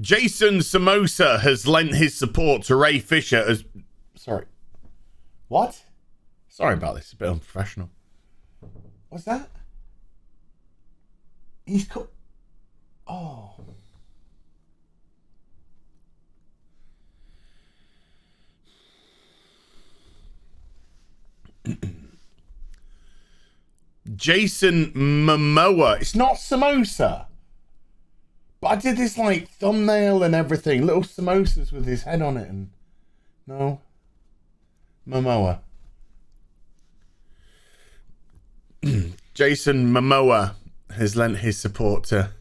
Jason Samosa has lent his support to Ray Fisher as... Sorry. What? Sorry about this. It's a bit unprofessional. What's that? He's cut... Oh. Jason Momoa. It's not Samosa. But I did this like thumbnail and everything. Little samosas with his head on it and... No. Momoa. Jason Momoa has lent his support to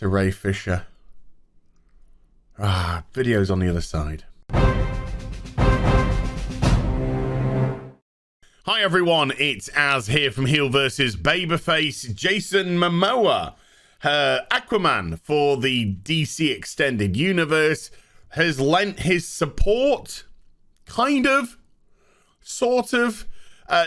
Ray Fisher. Videos on the other side. Hi everyone, it's Az here from HeelvsBabyface. Jason Momoa, Aquaman for the DC Extended Universe, has lent his support, kind of, sort of,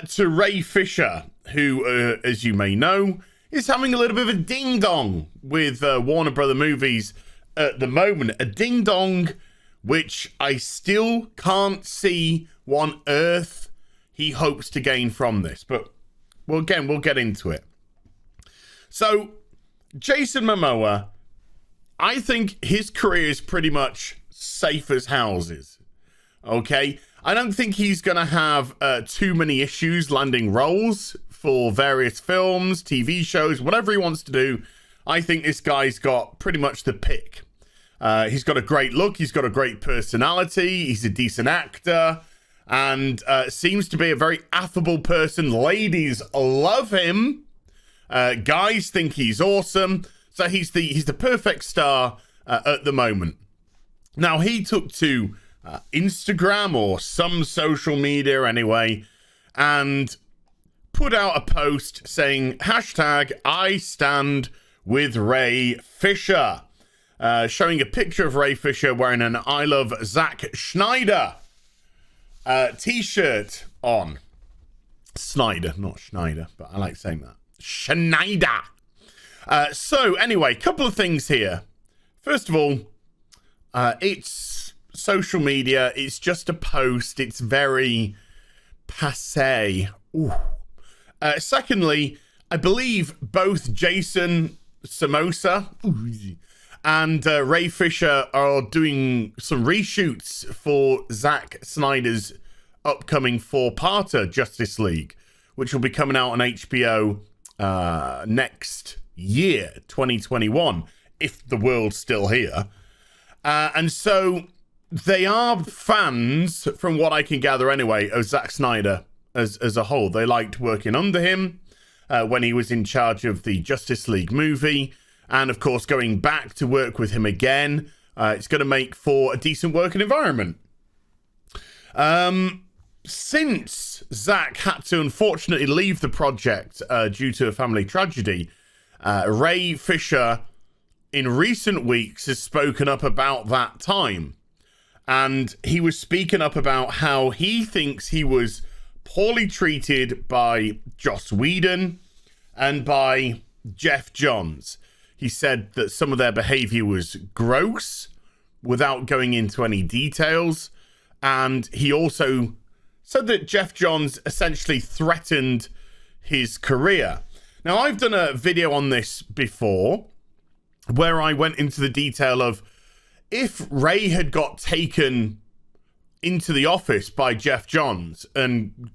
to Ray Fisher, who, as you may know, is having a little bit of a ding-dong with Warner Brother Movies at the moment. A ding-dong which I still can't see what on earth he hopes to gain from this. But, well, again, we'll get into it. So, Jason Momoa, I think his career is pretty much safe as houses. Okay? I don't think he's going to have too many issues landing roles for various films, TV shows, whatever he wants to do. I think this guy's got pretty much the pick. He's got a great look. He's got a great personality. He's a decent actor. And seems to be a very affable person. Ladies love him. Guys think he's awesome. So he's the perfect star at the moment. Now, he took to Instagram or some social media anyway, and put out a post saying, hashtag I stand with Ray Fisher. Showing a picture of Ray Fisher wearing an I Love Zack Snyder t-shirt on. Snyder, not Schneider, but I like saying that. Schneider. So anyway, couple of things here. First of all, it's social media. It's just a post. It's very passé. Ooh. Secondly, I believe both Jason Samosa and Ray Fisher are doing some reshoots for Zack Snyder's upcoming 4-parter Justice League, which will be coming out on HBO next year, 2021, if the world's still here. And so they are fans, from what I can gather anyway, of Zack Snyder as a whole. They liked working under him when he was in charge of the Justice League movie. And, of course, going back to work with him again, it's going to make for a decent working environment. Since Zack had to, unfortunately, leave the project due to a family tragedy, Ray Fisher, in recent weeks, has spoken up about that time. And he was speaking up about how he thinks he was poorly treated by Joss Whedon and by Jeff Johns. He said that some of their behavior was gross without going into any details. And he also said that Jeff Johns essentially threatened his career. Now, I've done a video on this before where I went into the detail of if Ray had got taken into the office by Jeff Johns and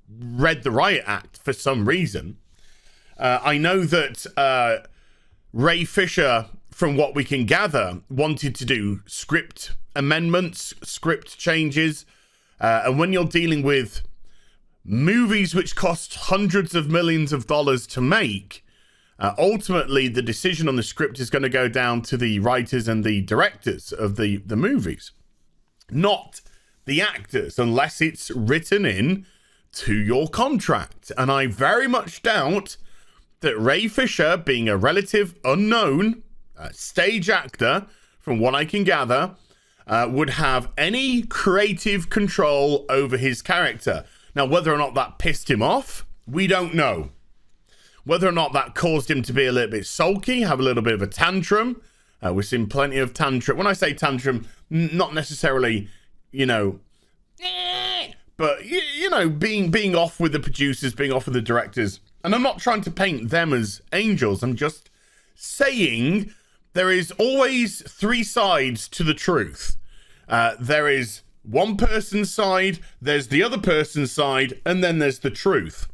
read the Riot Act for some reason. I know that Ray Fisher, from what we can gather, wanted to do script amendments, script changes. And when you're dealing with movies which cost hundreds of millions of dollars to make, ultimately the decision on the script is going to go down to the writers and the directors of the movies, not the actors, unless it's written in to your contract. And I very much doubt that Ray Fisher, being a relative unknown stage actor, from what I can gather, would have any creative control over his character. Now, whether or not that pissed him off, we don't know. Whether or not that caused him to be a little bit sulky, have a little bit of a tantrum, We've seen plenty of tantrum. When I say tantrum, not necessarily, you know, but, you know, being off with the producers, being off with the directors. And I'm not trying to paint them as angels. I'm just saying there is always three sides to the truth. There is one person's side, there's the other person's side, and then there's the truth.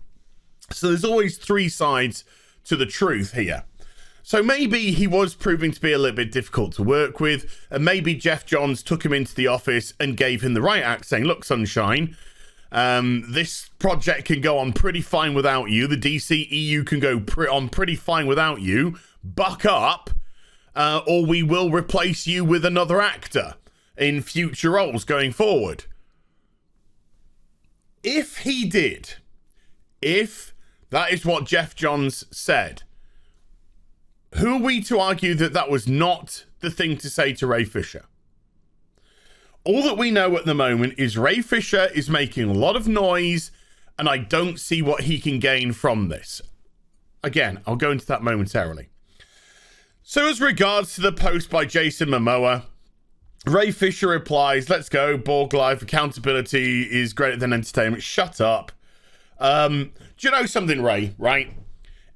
So there's always three sides to the truth here. So maybe he was proving to be a little bit difficult to work with, and maybe Jeff Johns took him into the office and gave him the right act, saying, look, Sunshine, this project can go on pretty fine without you. The DCEU can go on pretty fine without you. Buck up, or we will replace you with another actor in future roles going forward. If he did, if that is what Jeff Johns said, who are we to argue that that was not the thing to say to Ray Fisher? All that we know at the moment is Ray Fisher is making a lot of noise, and I don't see what he can gain from this. Again, I'll go into that momentarily. So as regards to the post by Jason Momoa, Ray Fisher replies, let's go, Borg Life, accountability is greater than entertainment. Shut up. Do you know something, Ray, right?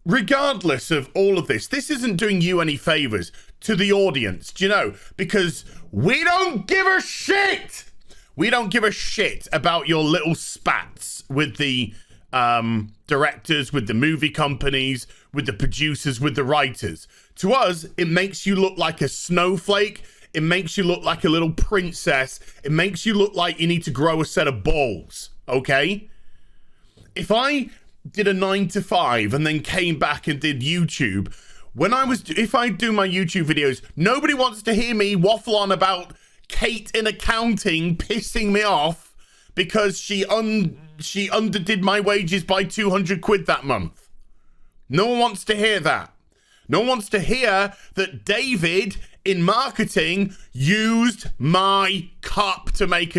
Regardless of all of this isn't doing you any favors to the audience, do you know? Because we don't give a shit. We don't give a shit about your little spats with the directors, with the movie companies, with the producers, with the writers. To us, it makes you look like a snowflake. It makes you look like a little princess. It makes you look like you need to grow a set of balls, okay? If I did a 9 to 5 and then came back and did YouTube, if I do my YouTube videos, nobody wants to hear me waffle on about Kate in accounting pissing me off because she underdid my wages by 200 quid that month. No one wants to hear that. No one wants to hear that David in marketing used my cup to make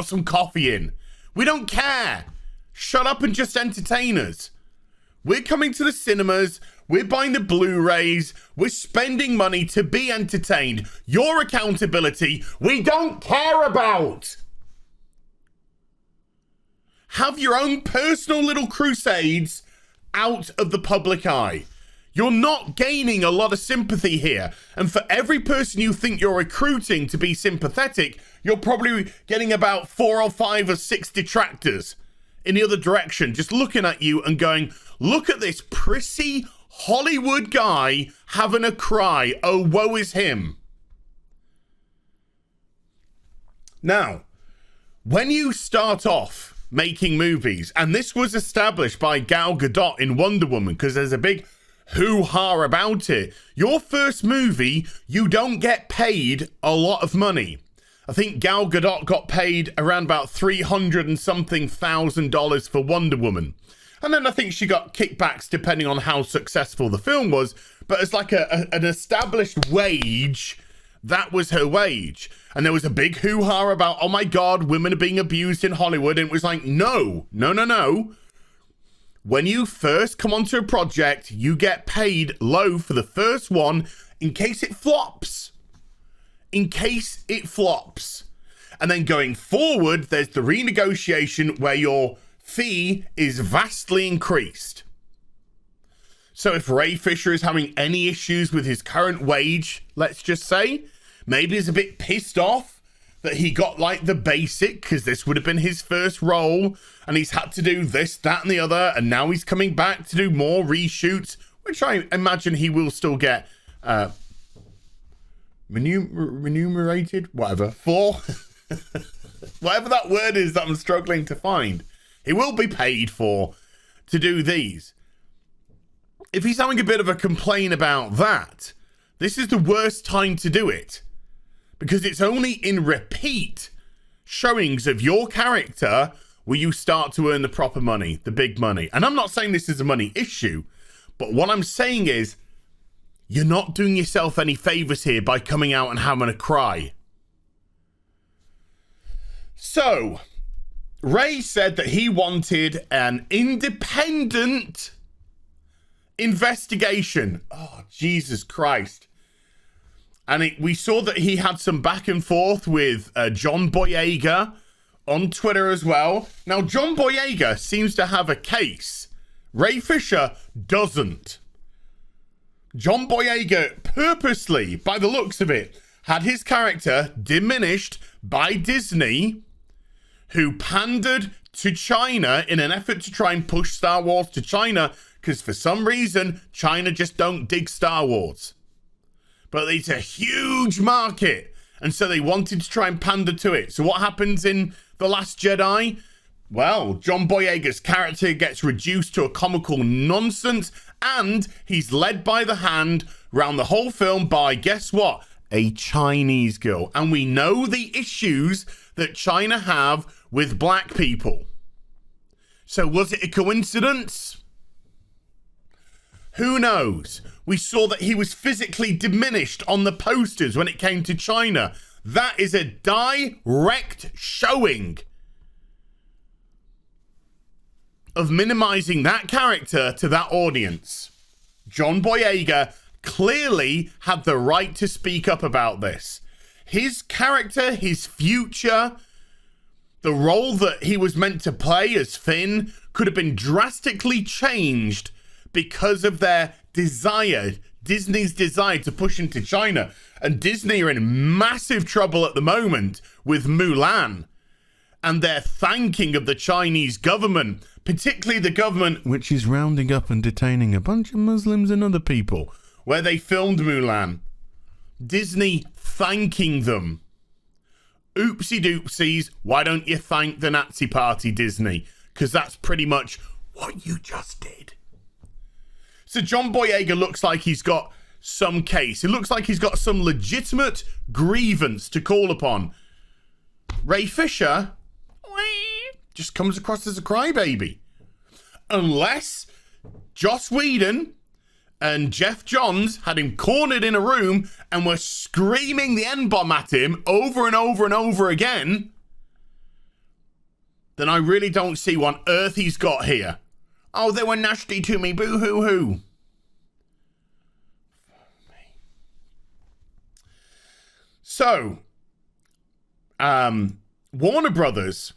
some coffee in. We don't care. Shut up and just entertain us. We're coming to the cinemas. We're buying the Blu-rays. We're spending money to be entertained. Your accountability, we don't care about. Have your own personal little crusades out of the public eye. You're not gaining a lot of sympathy here. And for every person you think you're recruiting to be sympathetic, you're probably getting about 4 or 5 or 6 detractors in the other direction, just looking at you and going, look at this prissy Hollywood guy having a cry. Oh, woe is him. Now, when you start off making movies, and this was established by Gal Gadot in Wonder Woman, because there's a big hoo-ha about it. Your first movie, you don't get paid a lot of money. I think Gal Gadot got paid around about $300 and something thousand for Wonder Woman. And then I think she got kickbacks depending on how successful the film was. But as like an established wage, that was her wage. And there was a big hoo-ha about, oh my God, women are being abused in Hollywood. And it was like, no. When you first come onto a project, you get paid low for the first one in case it flops. And then going forward, there's the renegotiation where your fee is vastly increased. So if Ray Fisher is having any issues with his current wage, let's just say, maybe he's a bit pissed off that he got like the basic, because this would have been his first role, and he's had to do this, that, and the other, and now he's coming back to do more reshoots, which I imagine he will still get remunerated, whatever, for whatever that word is that I'm struggling to find. He will be paid for to do these. If he's having a bit of a complaint about that, this is the worst time to do it, because it's only in repeat showings of your character where you start to earn the proper money, the big money. And I'm not saying this is a money issue, but what I'm saying is you're not doing yourself any favors here by coming out and having a cry. So, Ray said that he wanted an independent investigation. Oh, Jesus Christ. And we saw that he had some back and forth with John Boyega on Twitter as well. Now, John Boyega seems to have a case. Ray Fisher doesn't. John Boyega purposely, by the looks of it, had his character diminished by Disney, who pandered to China in an effort to try and push Star Wars to China, because for some reason, China just don't dig Star Wars. But it's a huge market, and so they wanted to try and pander to it. So what happens in The Last Jedi? Well, John Boyega's character gets reduced to a comical nonsense, and he's led by the hand around the whole film by, guess what? A Chinese girl. And we know the issues that China have with black people. So was it a coincidence? Who knows? We saw that he was physically diminished on the posters when it came to China. That is a direct showing of minimizing that character to that audience. John Boyega clearly had the right to speak up about this. His character, his future, the role that he was meant to play as Finn could have been drastically changed because of their desire, Disney's desire to push into China. And Disney are in massive trouble at the moment with Mulan and their thanking of the Chinese government, particularly the government which is rounding up and detaining a bunch of Muslims and other people, where they filmed Mulan. Disney thanking them. Oopsie doopsies, why don't you thank the Nazi Party, Disney? Because that's pretty much what you just did. So John Boyega looks like he's got some case. It looks like he's got some legitimate grievance to call upon. Ray Fisher just comes across as a crybaby. Unless Joss Whedon and Jeff Johns had him cornered in a room and were screaming the N-bomb at him over and over and over again, then I really don't see what on earth he's got here. Oh, they were nasty to me, boo-hoo-hoo. So, Warner Brothers,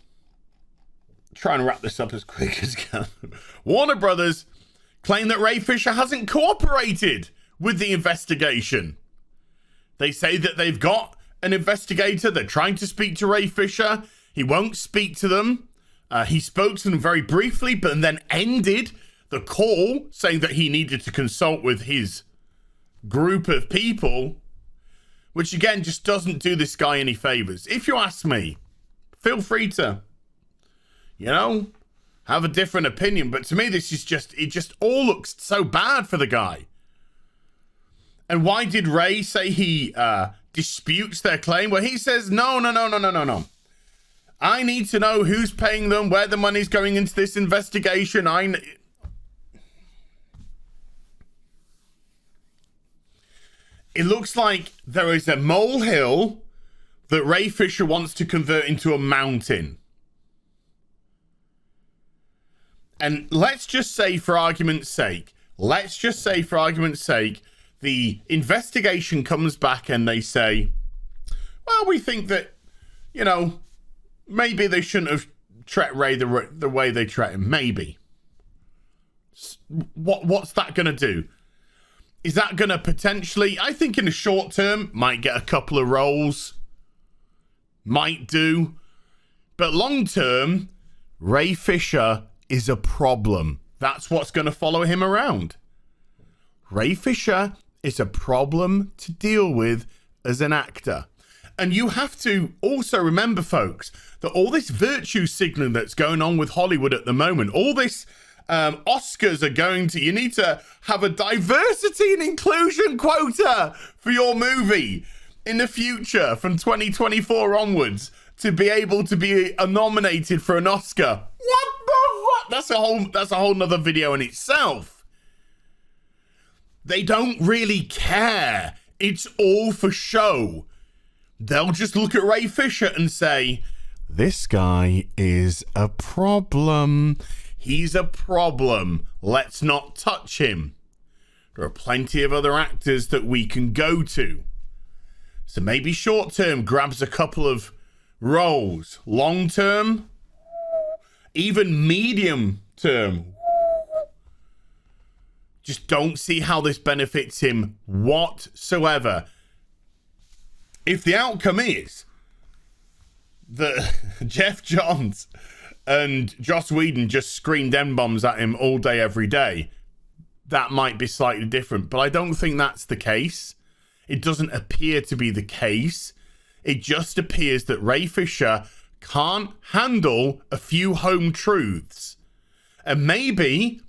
trying to wrap this up as quick as I can. Warner Brothers claim that Ray Fisher hasn't cooperated with the investigation. They say that they've got an investigator. They're trying to speak to Ray Fisher. He won't speak to them. He spoke to them very briefly, but then ended the call saying that he needed to consult with his group of people, which again just doesn't do this guy any favors. If you ask me, feel free to, have a different opinion. But to me, this is it just all looks so bad for the guy. And why did Ray say he disputes their claim? Well, he says, no. I need to know who's paying them, where the money's going into this investigation. It looks like there is a molehill that Ray Fisher wants to convert into a mountain. And let's just say for argument's sake, the investigation comes back and they say, well, we think that, maybe they shouldn't have treated Ray the way they treat him. Maybe. What's that going to do? Is that going to potentially, I think in the short term, might get a couple of roles. Might do. But long term, Ray Fisher is a problem. That's what's going to follow him around. Ray Fisher is a problem to deal with as an actor. And you have to also remember, folks, that all this virtue signaling that's going on with Hollywood at the moment, all this Oscars are going to, you need to have a diversity and inclusion quota for your movie in the future from 2024 onwards to be able to be nominated for an Oscar. What the fuck? That's a whole nother video in itself. They don't really care. It's all for show. They'll just look at Ray Fisher and say, this guy is a problem. He's a problem. Let's not touch him. There are plenty of other actors that we can go to. So maybe short term grabs a couple of roles. Long term, even medium term, just don't see how this benefits him whatsoever. If the outcome is that Jeff Johns and Joss Whedon just screamed N-bombs at him all day, every day, that might be slightly different. But I don't think that's the case. It doesn't appear to be the case. It just appears that Ray Fisher can't handle a few home truths. And maybe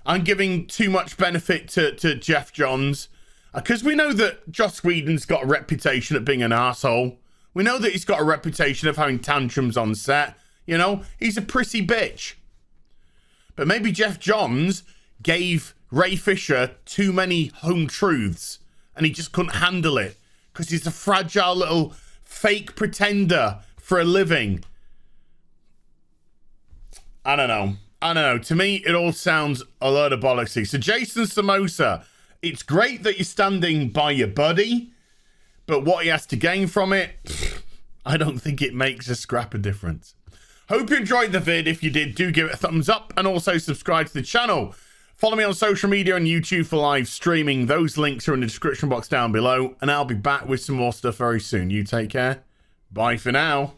I'm giving too much benefit to Jeff Johns, because we know that Joss Whedon's got a reputation of being an asshole. We know that he's got a reputation of having tantrums on set. You know, he's a prissy bitch. But maybe Jeff Johns gave Ray Fisher too many home truths and he just couldn't handle it because he's a fragile little fake pretender for a living. I don't know. To me, it all sounds a load of bollocksy. So Jason Samosa, it's great that you're standing by your buddy, but what he has to gain from it, I don't think it makes a scrap of difference. Hope you enjoyed the vid. If you did, do give it a thumbs up and also subscribe to the channel. Follow me on social media and YouTube for live streaming. Those links are in the description box down below, and I'll be back with some more stuff very soon. You take care. Bye for now.